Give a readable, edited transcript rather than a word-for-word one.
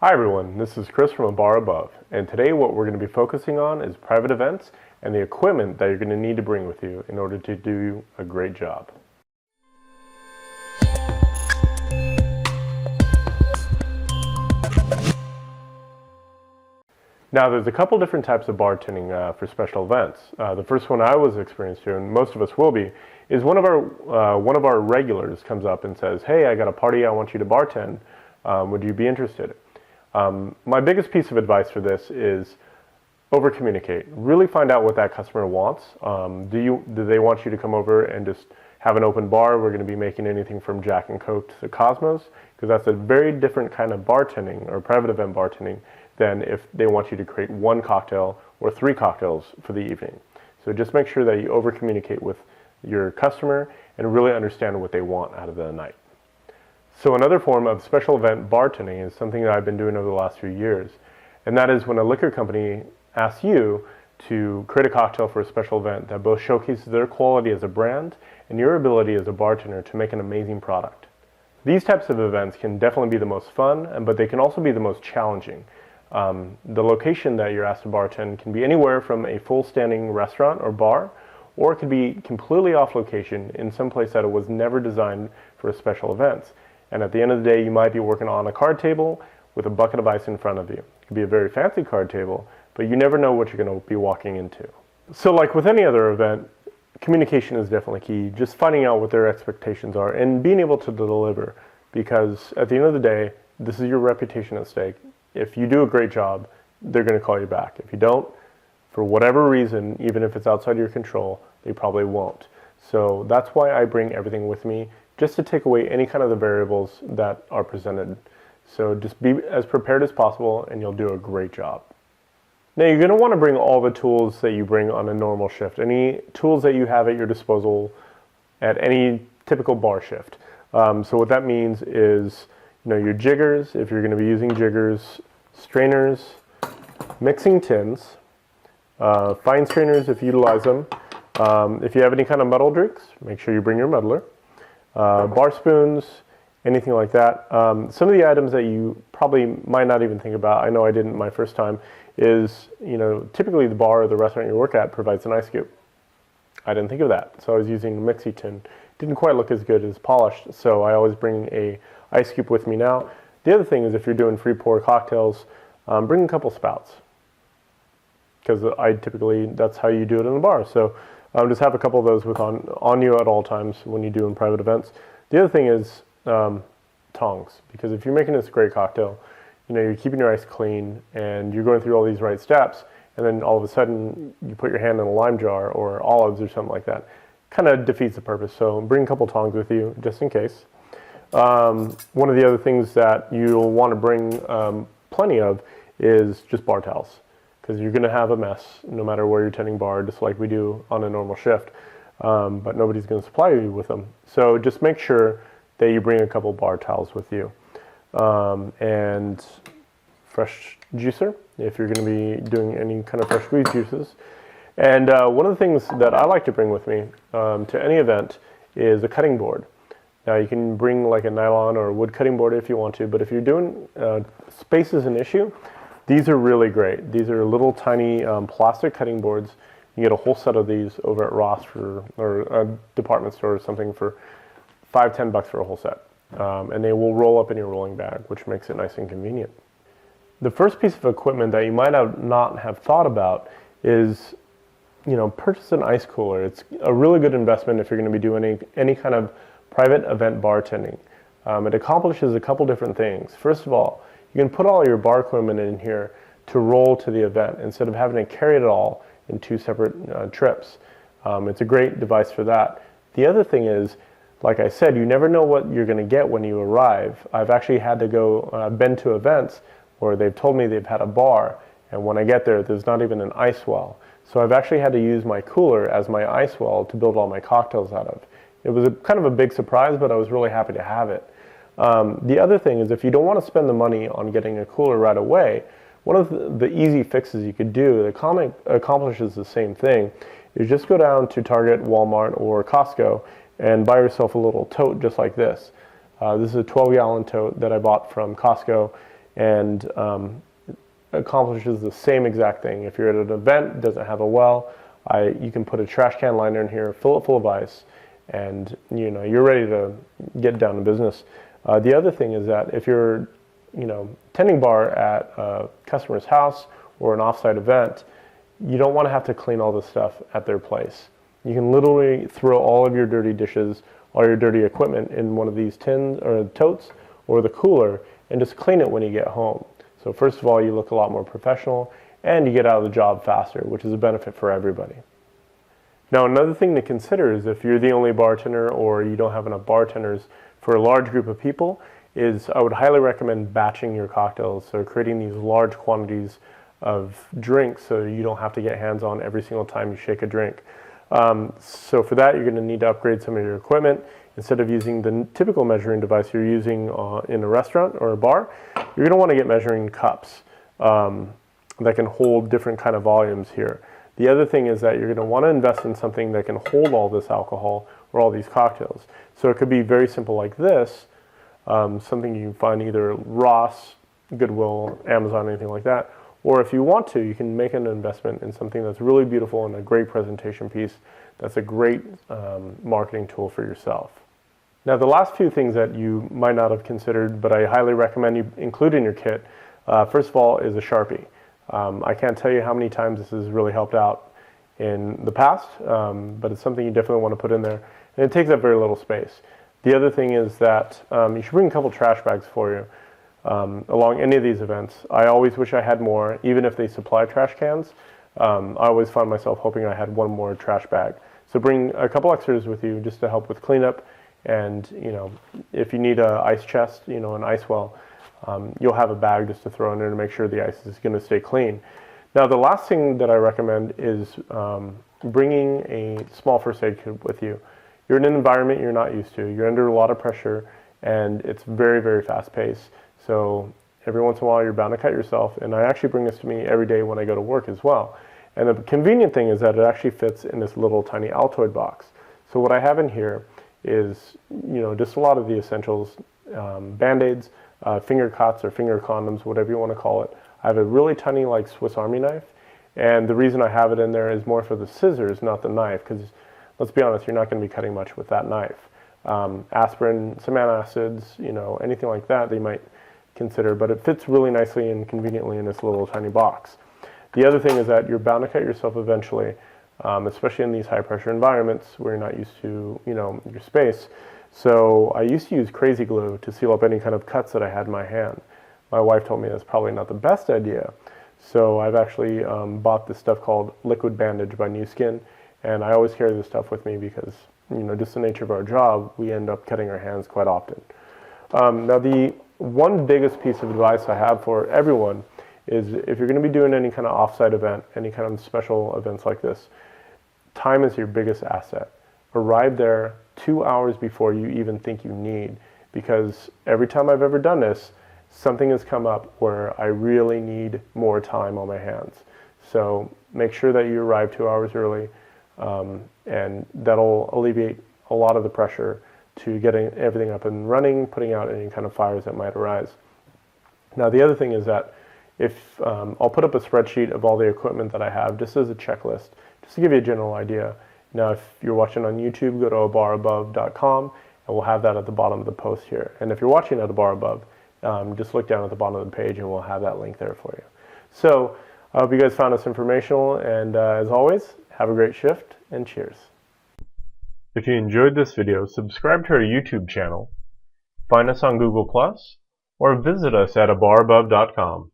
Hi everyone, this is Chris from A Bar Above, and today what we're going to be focusing on is private events and the equipment that you're going to need to bring with you in order to do a great job. Now there's a couple different types of bartending for special events. The first one I was experienced to, and most of us will be, is one of our regulars comes up and says, "Hey, I got a party I want you to bartend. Would you be interested?" My biggest piece of advice for this is over-communicate. Really find out what that customer wants. Do they want you to come over and just have an open bar? We're going to be making anything from Jack and Coke to Cosmos, because that's a very different kind of bartending or private event bartending than if they want you to create one cocktail or 3 cocktails for the evening. So just make sure that you over-communicate with your customer and really understand what they want out of the night. So another form of special event bartending is something that I've been doing over the last few years, and that is when a liquor company asks you to create a cocktail for a special event that both showcases their quality as a brand and your ability as a bartender to make an amazing product. These types of events can definitely be the most fun, but they can also be the most challenging. The location that you're asked to bartend can be anywhere from a full standing restaurant or bar, or it could be completely off location in some place that it was never designed for special events. And at the end of the day, you might be working on a card table with a bucket of ice in front of you. It could be a very fancy card table, but you never know what you're going to be walking into. So like with any other event, communication is definitely key. Just finding out what their expectations are and being able to deliver, because at the end of the day, this is your reputation at stake. If you do a great job, they're going to call you back. If you don't, for whatever reason, even if it's outside your control, they probably won't. So that's why I bring everything with me, just to take away any kind of the variables that are presented. So just be as prepared as possible and you'll do a great job. Now you're going to want to bring all the tools that you bring on a normal shift, any tools that you have at your disposal at any typical bar shift. So what that means is, your jiggers, if you're going to be using jiggers, strainers, mixing tins, fine strainers if you utilize them. If you have any kind of muddle drinks, make sure you bring your muddler. Bar spoons, anything like that. Some of the items that you probably might not even think about, I know I didn't my first time, is, typically the bar or the restaurant you work at provides an ice scoop. I didn't think of that, so I was using a mixie tin. Didn't quite look as good as polished, so I always bring a ice scoop with me now. The other thing is, if you're doing free pour cocktails, bring a couple spouts, because that's how you do it in the bar. So just have a couple of those on you at all times when you do in private events. The other thing is tongs, because if you're making this great cocktail, you're keeping your ice clean and you're going through all these right steps, and then all of a sudden you put your hand in a lime jar or olives or something like that. Kind of defeats the purpose. So bring a couple tongs with you just in case. One of the other things that you'll want to bring plenty of is just bar towels, because you're going to have a mess no matter where you're tending bar, just like we do on a normal shift, but nobody's going to supply you with them. So just make sure that you bring a couple bar towels with you, and fresh juicer if you're going to be doing any kind of fresh squeezed juices. And one of the things that I like to bring with me to any event is a cutting board. Now you can bring like a nylon or a wood cutting board if you want to, but if you're doing space is an issue, these are really great. These are little tiny plastic cutting boards. You get a whole set of these over at Ross or a department store or something for $5-10 for a whole set. And they will roll up in your rolling bag, which makes it nice and convenient. The first piece of equipment that you might not have thought about is, purchase an ice cooler. It's a really good investment if you're going to be doing any kind of private event bartending. It accomplishes a couple different things. First of all, you can put all your bar equipment in here to roll to the event instead of having to carry it all in 2 separate trips. It's a great device for that. The other thing is, like I said, you never know what you're going to get when you arrive. I've actually had to go, been to events where they've told me they've had a bar, and when I get there, there's not even an ice well. So I've actually had to use my cooler as my ice well to build all my cocktails out of. It was kind of a big surprise, but I was really happy to have it. The other thing is, if you don't want to spend the money on getting a cooler right away, one of the easy fixes you could do that accomplishes the same thing is just go down to Target, Walmart, or Costco and buy yourself a little tote just like this. This is a 12-gallon tote that I bought from Costco. and accomplishes the same exact thing. If you're at an event, it doesn't have a well, you can put a trash can liner in here, fill it full of ice, and you're ready to get down to business. The other thing is that if you're tending bar at a customer's house or an offsite event, you don't want to have to clean all this stuff at their place. You can literally throw all of your dirty dishes, all your dirty equipment in one of these tins or totes or the cooler and just clean it when you get home. So first of all, you look a lot more professional and you get out of the job faster, which is a benefit for everybody. Now, another thing to consider is if you're the only bartender or you don't have enough bartenders for a large group of people, is I would highly recommend batching your cocktails, so creating these large quantities of drinks so you don't have to get hands-on every single time you shake a drink. So for that, you're going to need to upgrade some of your equipment. Instead of using the typical measuring device you're using in a restaurant or a bar, you're going to want to get measuring cups that can hold different kind of volumes here. The other thing is that you're going to want to invest in something that can hold all this alcohol or all these cocktails. So it could be very simple like this, something you can find either Ross, Goodwill, Amazon, anything like that. Or if you want to, you can make an investment in something that's really beautiful and a great presentation piece that's a great marketing tool for yourself. Now, the last few things that you might not have considered, but I highly recommend you include in your kit, first of all, is a Sharpie. I can't tell you how many times this has really helped out in the past, but it's something you definitely want to put in there. And it takes up very little space. The other thing is that you should bring a couple trash bags for you along any of these events. I always wish I had more, even if they supply trash cans. I always find myself hoping I had one more trash bag. So bring a couple extras with you just to help with cleanup. And if you need an ice chest, an ice well, you'll have a bag just to throw in there to make sure the ice is going to stay clean. Now, the last thing that I recommend is bringing a small first aid kit with you. You're in an environment you're not used to. You're under a lot of pressure, and it's very, very fast paced. So every once in a while, you're bound to cut yourself. And I actually bring this to me every day when I go to work as well. And the convenient thing is that it actually fits in this little tiny Altoid box. So what I have in here is, just a lot of the essentials, Band-Aids, finger cots or finger condoms, whatever you want to call it. I have a really tiny, like, Swiss Army knife. And the reason I have it in there is more for the scissors, not the knife, because let's be honest, you're not going to be cutting much with that knife. Aspirin, some antacids, anything like that you might consider, but it fits really nicely and conveniently in this little tiny box. The other thing is that you're bound to cut yourself eventually, especially in these high pressure environments where you're not used to, your space. So I used to use crazy glue to seal up any kind of cuts that I had in my hand. My wife told me that's probably not the best idea. So I've actually bought this stuff called Liquid Bandage by New Skin, and I always carry this stuff with me because, just the nature of our job, we end up cutting our hands quite often. Now, the one biggest piece of advice I have for everyone is if you're going to be doing any kind of offsite event, any kind of special events like this, time is your biggest asset. Arrive there 2 hours before you even think you need, because every time I've ever done this, something has come up where I really need more time on my hands. So make sure that you arrive 2 hours early, and that'll alleviate a lot of the pressure to getting everything up and running, putting out any kind of fires that might arise. Now, the other thing is that if I'll put up a spreadsheet of all the equipment that I have just as a checklist, just to give you a general idea. Now, if you're watching on YouTube, go to abarabove.com, and we'll have that at the bottom of the post here. And if you're watching at a bar above, just look down at the bottom of the page, and we'll have that link there for you. So I hope you guys found this informational, and as always, have a great shift, and cheers. If you enjoyed this video, subscribe to our YouTube channel, find us on Google+, or visit us at abarabove.com.